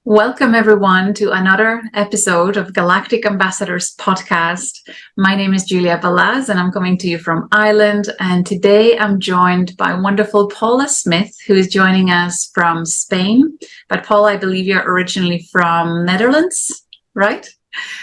Welcome, everyone, to another episode of Galactic Ambassadors podcast. My name is Julia Balaz, and I'm coming to you from Ireland. And today I'm joined by wonderful Paula Smit, who is joining us from Spain. But Paula, I believe you're originally from Netherlands, right?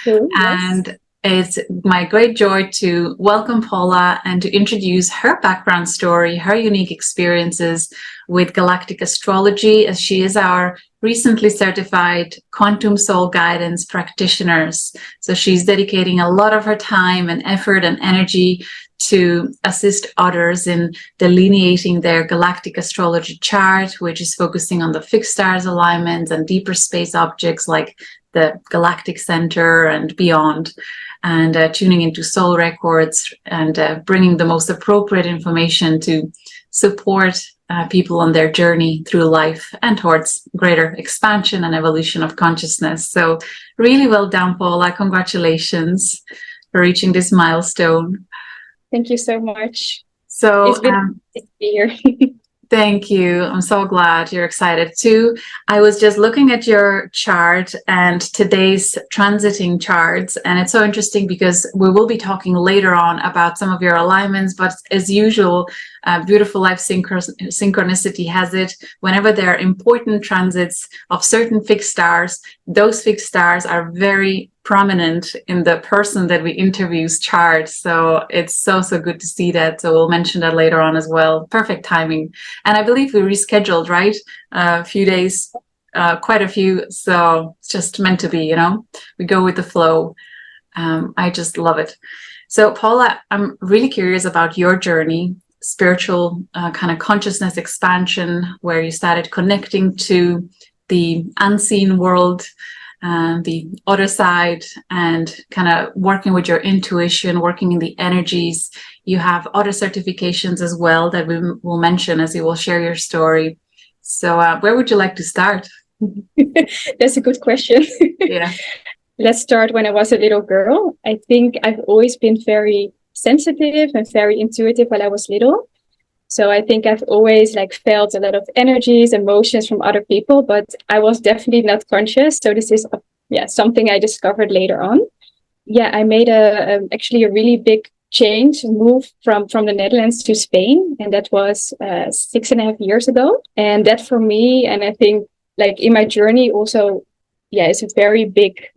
Yes. And it's my great joy to welcome Paula and to introduce her background story, her unique experiences with Galactic Astrology, as she is our recently certified quantum soul guidance practitioners. So she's dedicating a lot of her time and effort and energy to assist others in delineating their galactic astrology chart, which is focusing on the fixed stars alignments and deeper space objects like the galactic center and beyond, and tuning into soul records and bringing the most appropriate information to support people on their journey through life and towards greater expansion and evolution of consciousness. So really well done, Paula. Congratulations for reaching this milestone. Thank you so much. So it's been to be here. Thank you. I'm so glad you're excited too. I was just looking at your chart and today's transiting charts, and it's so interesting because we will be talking later on about some of your alignments, but as usual, Beautiful Life Synchronicity has it, whenever there are important transits of certain fixed stars, those fixed stars are very prominent in the person that we interview's chart. So it's so good to see that. So we'll mention that later on as well. Perfect timing. And I believe we rescheduled, right? A few days, quite a few. So it's just meant to be, we go with the flow. I just love it. So Paula, I'm really curious about your journey, spiritual kind of consciousness expansion, where you started connecting to the unseen world, the other side, and kind of working with your intuition, working in the energies. You have other certifications as well that we will mention as you will share your story. So where would you like to start? That's a good question. Yeah. Let's start when I was a little girl. I think I've always been very sensitive and very intuitive while I was little. So I think I've always felt a lot of energies, emotions from other people, but I was definitely not conscious. So this is something I discovered later on. Yeah, I made actually a really big move from the Netherlands to Spain, and that was 6.5 years ago. And that for me, and I think in my journey also, it's a very big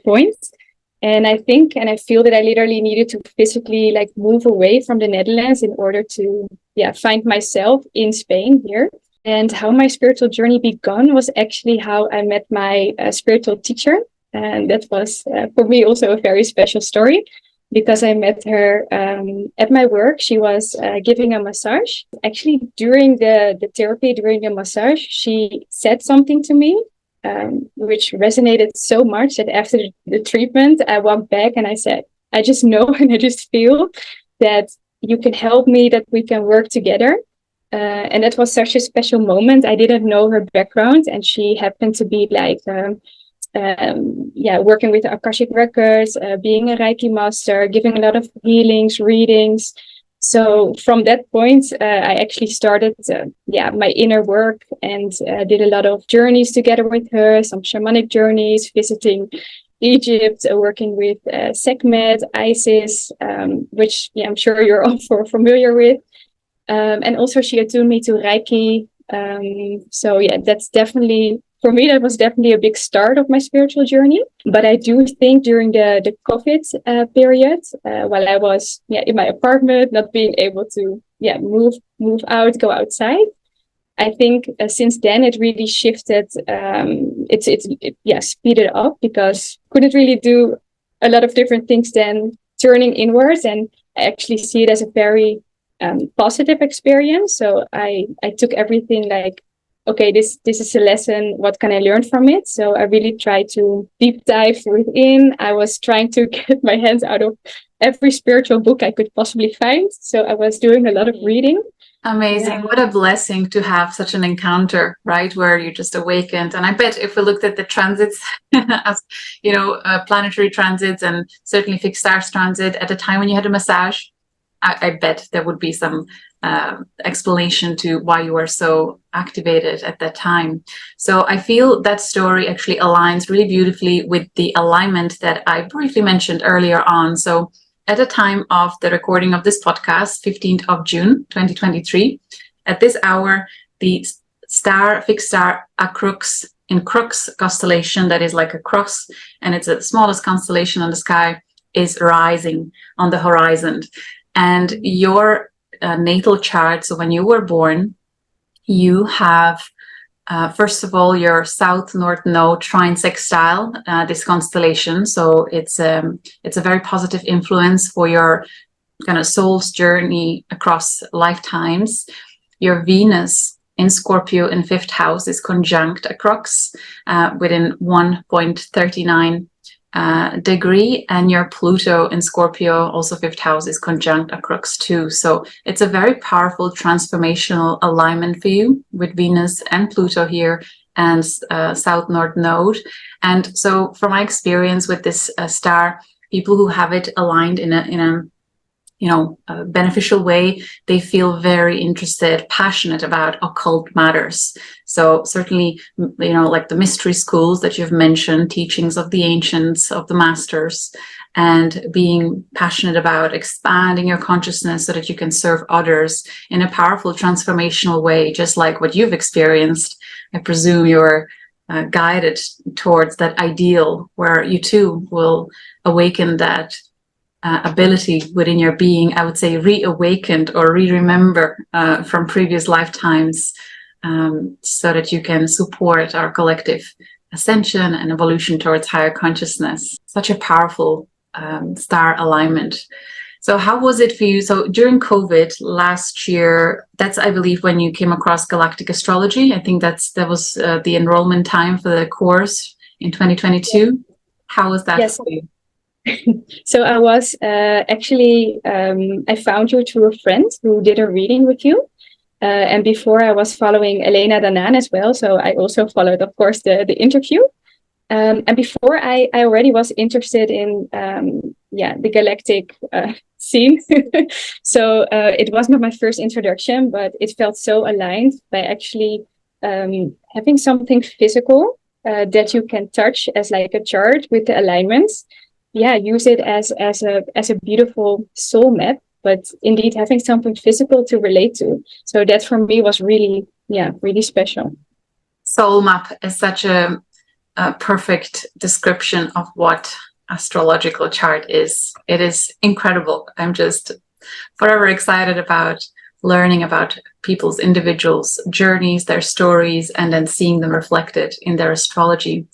point. And I think and I feel that I literally needed to physically move away from the Netherlands in order to find myself in Spain here. And how my spiritual journey began was actually how I met my spiritual teacher. And that was for me also a very special story, because I met her at my work. She was giving a massage. Actually, during the therapy, during the massage, she said something to me which resonated so much that after the treatment, I walked back and I said, I just know and I just feel that you can help me, that we can work together. And that was such a special moment. I didn't know her background, and she happened to be working with the Akashic records, being a Reiki master, giving a lot of healings, readings. So from that point, I actually started my inner work and did a lot of journeys together with her, some shamanic journeys, visiting Egypt, working with Sekhmet, Isis, which I'm sure you're all familiar with. And also she attuned me to Reiki. That's definitely, for me, that was definitely a big start of my spiritual journey. But I do think during the COVID period, while I was in my apartment, not being able to move out, go outside, I think since then it really shifted. It speeded up, because couldn't really do a lot of different things than turning inwards, and I actually see it as a very positive experience. So I took everything okay, this is a lesson. What can I learn from it? So I really tried to deep dive within. I was trying to get my hands out of every spiritual book I could possibly find. So I was doing a lot of reading. Amazing. Yeah. What a blessing to have such an encounter, right? Where you just awakened. And I bet if we looked at the transits, as planetary transits and certainly fixed stars transit at the time when you had a massage, I bet there would be some explanation to why you were so activated at that time. So I feel that story actually aligns really beautifully with the alignment that I briefly mentioned earlier on. So at the time of the recording of this podcast, 15th of June, 2023, at this hour, the fixed star Acrux in Crux constellation, that is like a cross, and it's the smallest constellation on the sky, is rising on the horizon. And your natal chart, so when you were born, you have first of all your south north node trine sextile this constellation. So it's a very positive influence for your kind of soul's journey across lifetimes. Your Venus in Scorpio in 5th house is conjunct Acrux within 1.39 degree, and your Pluto in Scorpio, also 5th house, is conjunct Acrux too. So it's a very powerful transformational alignment for you with Venus and Pluto here and South North node. And so from my experience with this star, people who have it aligned in a beneficial way, they feel very interested, passionate about occult matters. So certainly, like the mystery schools that you've mentioned, teachings of the ancients, of the masters, and being passionate about expanding your consciousness so that you can serve others in a powerful transformational way, just like what you've experienced. I presume you're guided towards that ideal where you too will awaken that ability within your being, I would say reawakened or re-remember from previous lifetimes, so that you can support our collective ascension and evolution towards higher consciousness. Such a powerful star alignment. So how was it for you? So during COVID last year, that's, I believe, when you came across Galactic Astrology. I think that was the enrollment time for the course in 2022. How was that for you? So I was I found you through a friend who did a reading with you. And before I was following Elena Danan as well. So I also followed, of course, the interview. And before I already was interested in the galactic scene. So it was not my first introduction, but it felt so aligned by actually having something physical that you can touch as like a chart with the alignments. Yeah, use it as a beautiful soul map, but indeed having something physical to relate to. So that for me was really special. Soul map is such a perfect description of what astrological chart is. It is incredible. I'm just forever excited about learning about people's individuals' journeys, their stories, and then seeing them reflected in their astrology.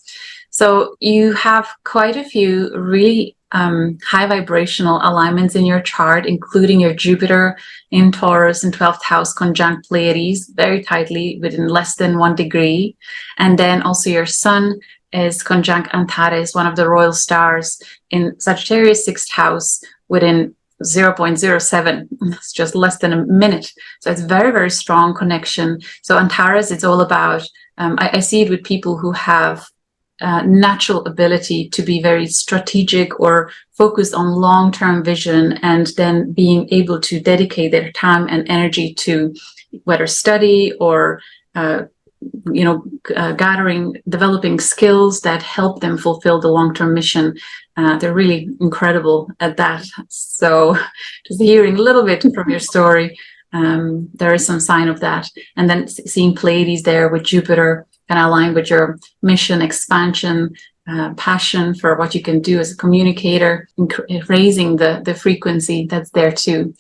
So you have quite a few really high vibrational alignments in your chart, including your Jupiter in Taurus in 12th house conjunct Pleiades very tightly within less than 1 degree. And then also your Sun is conjunct Antares, one of the royal stars, in Sagittarius 6th house within 0.07. It's just less than a minute. So it's very, very strong connection. So Antares, it's all about, I see it with people who have natural ability to be very strategic or focused on long-term vision, and then being able to dedicate their time and energy to whether study or developing skills that help them fulfill the long-term mission. They're really incredible at that. So just hearing a little bit from your story, there is some sign of that. And then seeing Pleiades there with Jupiter kind of aligned with your mission, expansion, passion for what you can do as a communicator, raising the frequency that's there too.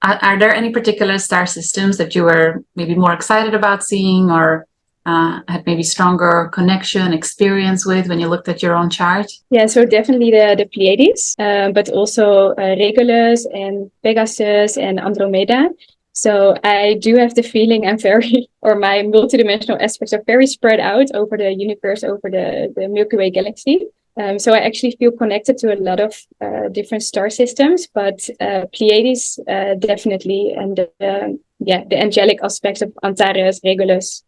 Are there any particular star systems that you were maybe more excited about seeing, or had maybe stronger connection, experience with when you looked at your own chart? Yeah, so definitely the Pleiades, but also Regulus and Pegasus and Andromeda. So I do have the feeling my multidimensional aspects are very spread out over the universe, over the Milky Way galaxy. So I actually feel connected to a lot of different star systems, but Pleiades definitely, and the angelic aspects of Antares, Regulus.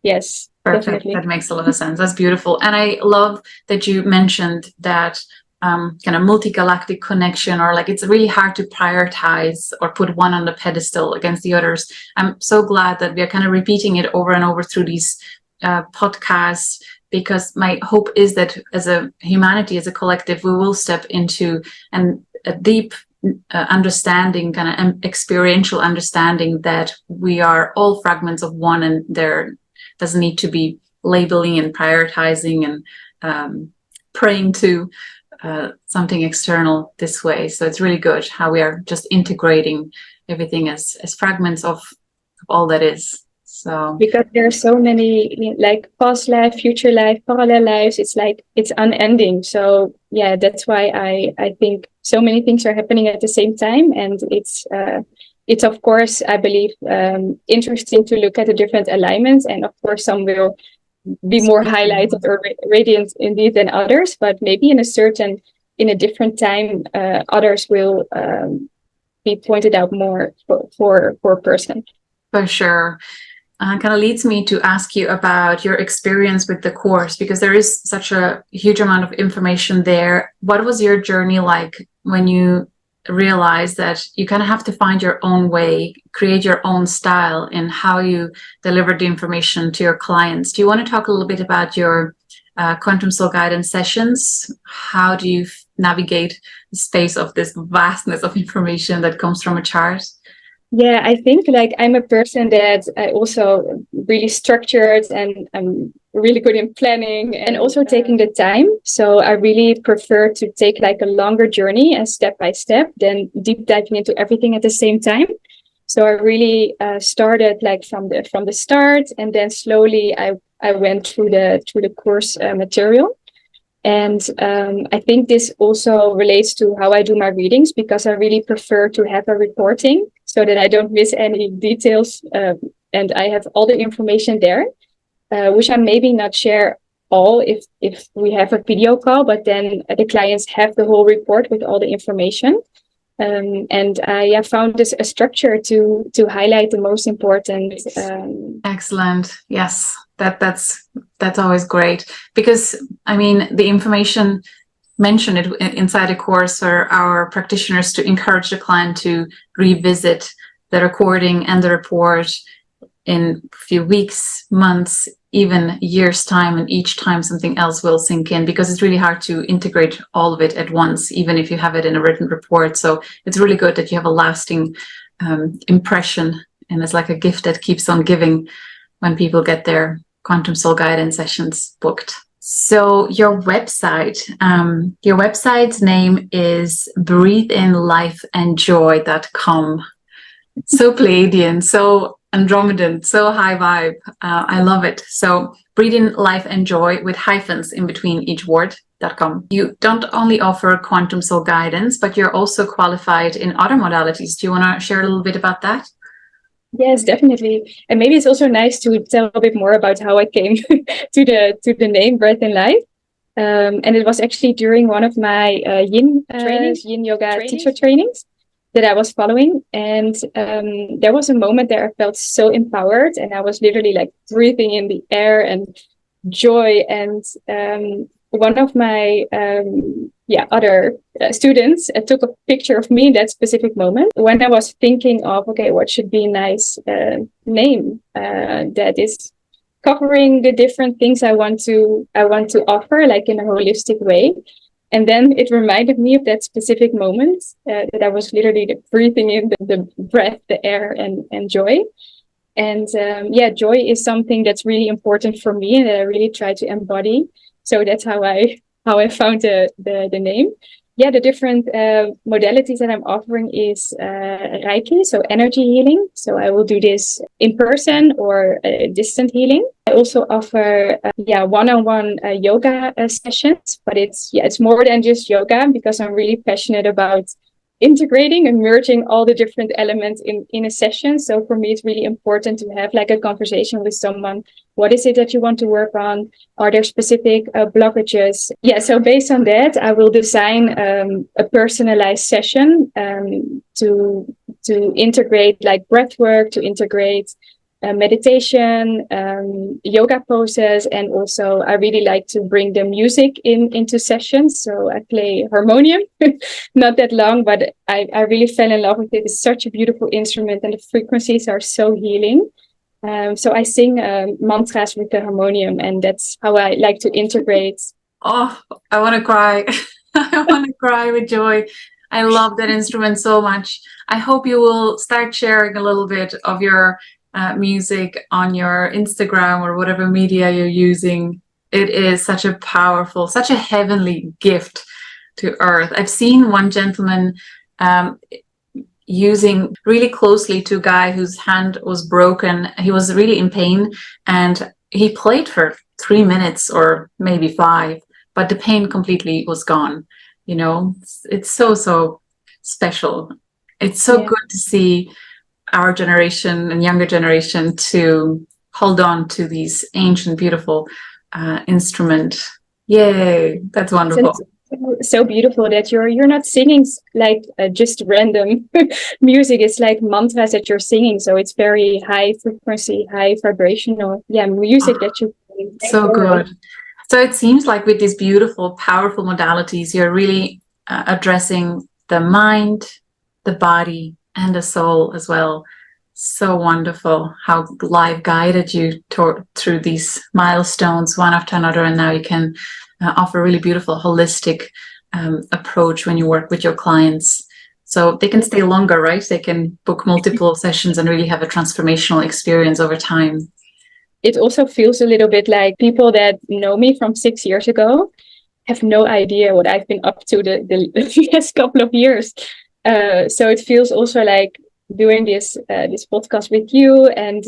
Yes, perfect. Definitely. That makes a lot of sense. That's beautiful. And I love that you mentioned that kind of multi-galactic connection, or like it's really hard to prioritize or put one on the pedestal against the others. I'm so glad that we are kind of repeating it over and over through these podcasts, because my hope is that as a humanity, as a collective, we will step into a deep understanding, kind of experiential understanding, that we are all fragments of one, and there doesn't need to be labeling and prioritizing and praying to something external this way. So it's really good how we are just integrating everything as fragments of all that is. So because there are so many, like past life, future life, parallel lives, it's like it's unending. So yeah, that's why I think so many things are happening at the same time, and it's of course, I believe, interesting to look at the different alignments, and of course some will be more highlighted or radiant indeed than others, but maybe in a different time, others will be pointed out more for a person. for sure. Kind of leads me to ask you about your experience with the course, because there is such a huge amount of information there. What was your journey like when you realized that you kind of have to find your own way, create your own style in how you deliver the information to your clients? Do you want to talk a little bit about your quantum soul guidance sessions? How do you navigate the space of this vastness of information that comes from a chart? Yeah, I think like I'm a person that I also really structured, and I'm really good in planning and also taking the time. So I really prefer to take like a longer journey and step by step than deep diving into everything at the same time. So I really started like from the start, and then slowly I went through the course material. And I think this also relates to how I do my readings, because I really prefer to have a reporting so that I don't miss any details, and I have all the information there, which I maybe not share all if we have a video call, but then the clients have the whole report with all the information. And I found this a structure to highlight the most important. Excellent. Yes, that's always great, because I mean the information mentioned it inside a course for our practitioners to encourage the client to revisit the recording and the report in a few weeks, months, even years time, and each time something else will sink in, because it's really hard to integrate all of it at once, even if you have it in a written report. So it's really good that you have a lasting impression, and it's like a gift that keeps on giving when people get their quantum soul guidance sessions booked. So your website's name is breatheinlifeandjoy.com. So Pleiadian, so Andromedan, so high vibe. I love it. So breathe in life and joy with hyphens in between each word.com. You don't only offer quantum soul guidance, but you're also qualified in other modalities. Do you want to share a little bit about that? Yes, definitely. And maybe it's also nice to tell a bit more about how I came to the name Breath in Life. And it was actually during one of my yin yoga teacher trainings that I was following. And there was a moment there I felt so empowered, and I was literally like breathing in the air and joy. And one of my other students took a picture of me in that specific moment when I was thinking of, okay, what should be a nice name that is covering the different things I want to offer, like in a holistic way. And then it reminded me of that specific moment that I was literally breathing in the breath, the air, and joy. And joy is something that's really important for me, and that I really try to embody. So that's how I found the name. Yeah, the different modalities that I'm offering is Reiki, so energy healing. So I will do this in person or distant healing. I also offer one-on-one yoga sessions, but it's more than just yoga, because I'm really passionate about integrating and merging all the different elements in a session. So for me, it's really important to have like a conversation with someone. What is it that you want to work on? Are there specific blockages? Yeah, so based on that, I will design a personalized session to integrate like breath work, to integrate meditation, yoga poses, and also I really like to bring the music into sessions. So I play harmonium, not that long, but I really fell in love with it. It's such a beautiful instrument, and the frequencies are so healing. So I sing mantras with the harmonium, and that's how I like to integrate. Oh, I want to cry. I want to cry with joy. I love that instrument so much. I hope you will start sharing a little bit of your music on your Instagram or whatever media you're using. It is such a powerful, such a heavenly gift to Earth. I've seen one gentleman using really closely to a guy whose hand was broken. He was really in pain, and he played for 3 minutes or maybe 5, but the pain completely was gone. You know, it's so special. It's so good to see our generation and younger generation to hold on to these ancient, beautiful instrument. Yay, that's wonderful. So beautiful that you're not singing like just random music. It's like mantras that you're singing, so it's very high frequency, high vibrational music that you so good. So it seems like with these beautiful, powerful modalities, you're really addressing the mind, the body, and the soul as well. So wonderful how life guided you through these milestones one after another, and now you can offer a really beautiful holistic approach when you work with your clients. So they can stay longer, right? They can book multiple sessions and really have a transformational experience over time. It also feels a little bit like people that know me from 6 years ago have no idea what I've been up to the last couple of years. So it feels also like doing this podcast with you and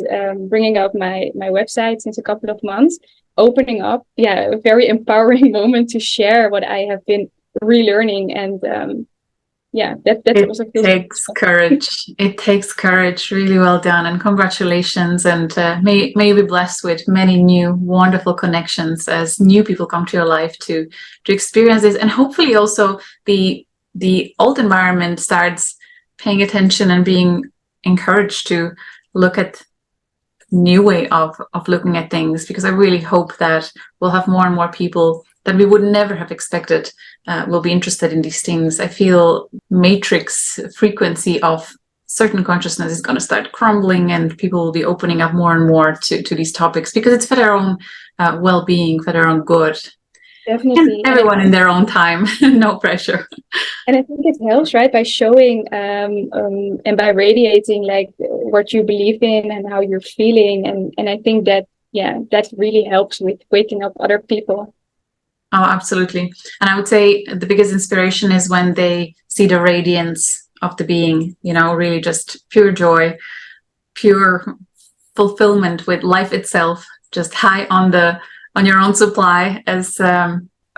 bringing up my website since a couple of months, opening up, a very empowering moment to share what I have been relearning. And that also feels takes courage. It takes courage. Really well done, and congratulations. And may you be blessed with many new wonderful connections as new people come to your life to experience this, and hopefully also the old environment starts paying attention and being encouraged to look at new way of looking at things, because I really hope that we'll have more and more people that we would never have expected will be interested in these things. I feel matrix frequency of certain consciousness is going to start crumbling, and people will be opening up more and more to these topics, because it's for their own well-being, for their own good. Definitely. And everyone in their own time, no pressure. And I think it helps, right, by showing and by radiating like what you believe in and how you're feeling. And I think that, that really helps with waking up other people. Oh, absolutely. And I would say the biggest inspiration is when they see the radiance of the being, really just pure joy, pure fulfillment with life itself, just high on your own supply. As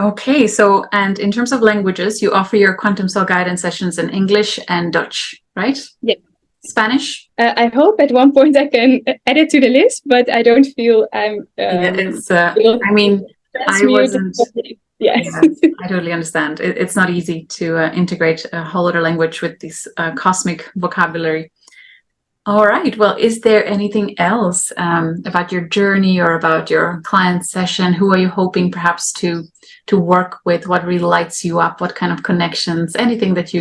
okay, so, and in terms of languages, you offer your quantum soul guidance sessions in English and Dutch, right? Yeah. Spanish? I hope at one point I can add it to the list, but I don't feel I'm I wasn't. Yeah. I totally understand. It's not easy to integrate a whole other language with this cosmic vocabulary. All right. Well, is there anything else about your journey or about your client session? Who are you hoping perhaps to work with? What really lights you up? What kind of connections? Anything else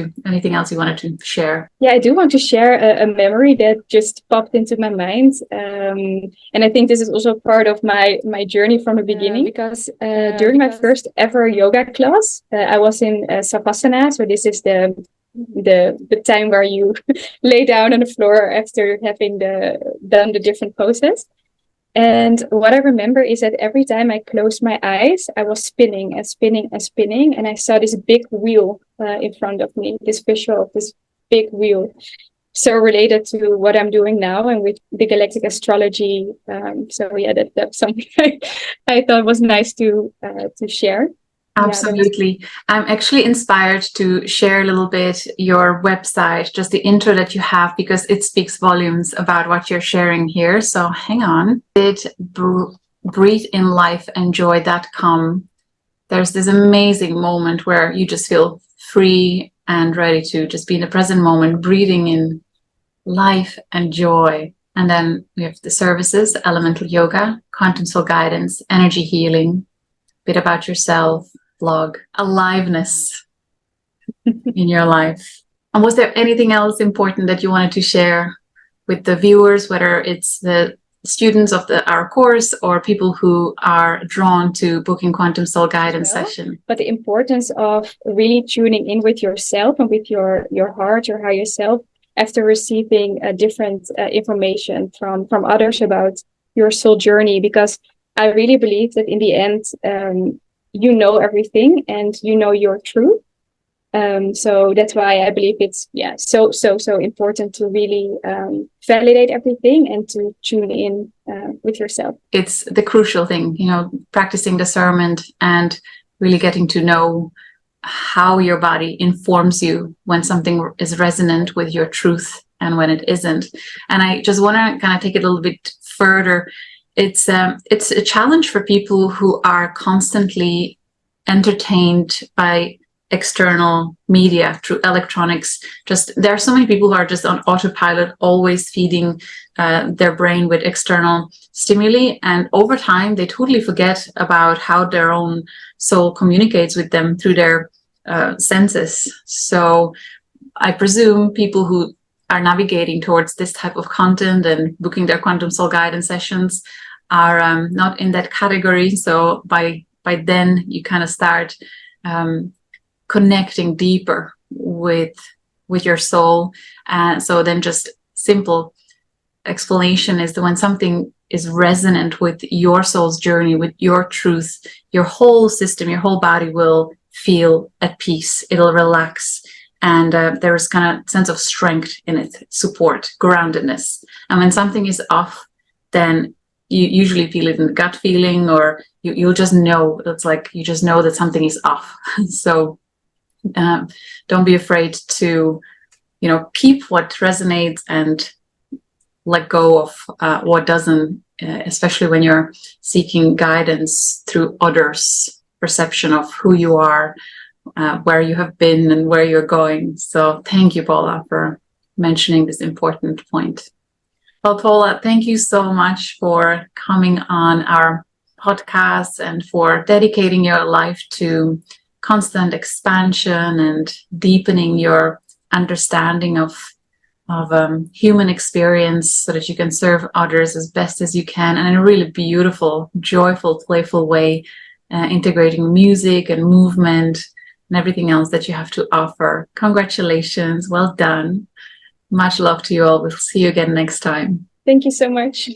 you wanted to share? Yeah, I do want to share a memory that just popped into my mind. And I think this is also part of my journey from the beginning, because during my first ever yoga class, I was in Savasana. So this is the time where you lay down on the floor after having done the different poses. And what I remember is that every time I closed my eyes, I was spinning and spinning and spinning, and I saw this big wheel in front of me, this visual of this big wheel. So related to what I'm doing now and with the Galactic Astrology. That's something I thought was nice to share. Absolutely. I'm actually inspired to share a little bit your website, just the intro that you have, because it speaks volumes about what you're sharing here. So hang on. breatheinlifeandjoy.com. There's this amazing moment where you just feel free and ready to just be in the present moment, breathing in life and joy And then we have the services, elemental yoga, quantum soul guidance, energy healing, bit about yourself, blog, aliveness in your life. And was there anything else important that you wanted to share with the viewers, whether it's the students of our course or people who are drawn to booking quantum soul guidance session? But the importance of really tuning in with yourself and with your heart, your higher self, after receiving different information from others about your soul journey, because I really believe that in the end, you know everything and you know your truth. So that's why I believe it's so important to really validate everything and to tune in with yourself. It's the crucial thing, practicing discernment and really getting to know how your body informs you when something is resonant with your truth and when it isn't. And I just want to kind of take it a little bit further. It's a challenge for people who are constantly entertained by external media through electronics. There are so many people who are just on autopilot, always feeding their brain with external stimuli, and over time they totally forget about how their own soul communicates with them through their senses. So I presume people who are navigating towards this type of content and booking their quantum soul guidance sessions are not in that category. So by then you kind of start connecting deeper with your soul. So then just simple explanation is that when something is resonant with your soul's journey, with your truth, your whole system, your whole body will feel at peace. It'll relax. And there is kind of sense of strength in it, support, groundedness. And when something is off, then you usually feel it in the gut feeling, or you'll just know. It's like you just know that something is off. So don't be afraid to, keep what resonates and let go of what doesn't, especially when you're seeking guidance through others' perception of who you are, where you have been and where you're going. So thank you, Paula, for mentioning this important point. Well, Paula, thank you so much for coming on our podcast and for dedicating your life to constant expansion and deepening your understanding of human experience so that you can serve others as best as you can, and in a really beautiful, joyful, playful way, integrating music and movement and everything else that you have to offer. Congratulations. Well done. Much love to you all. We'll see you again next time. Thank you so much.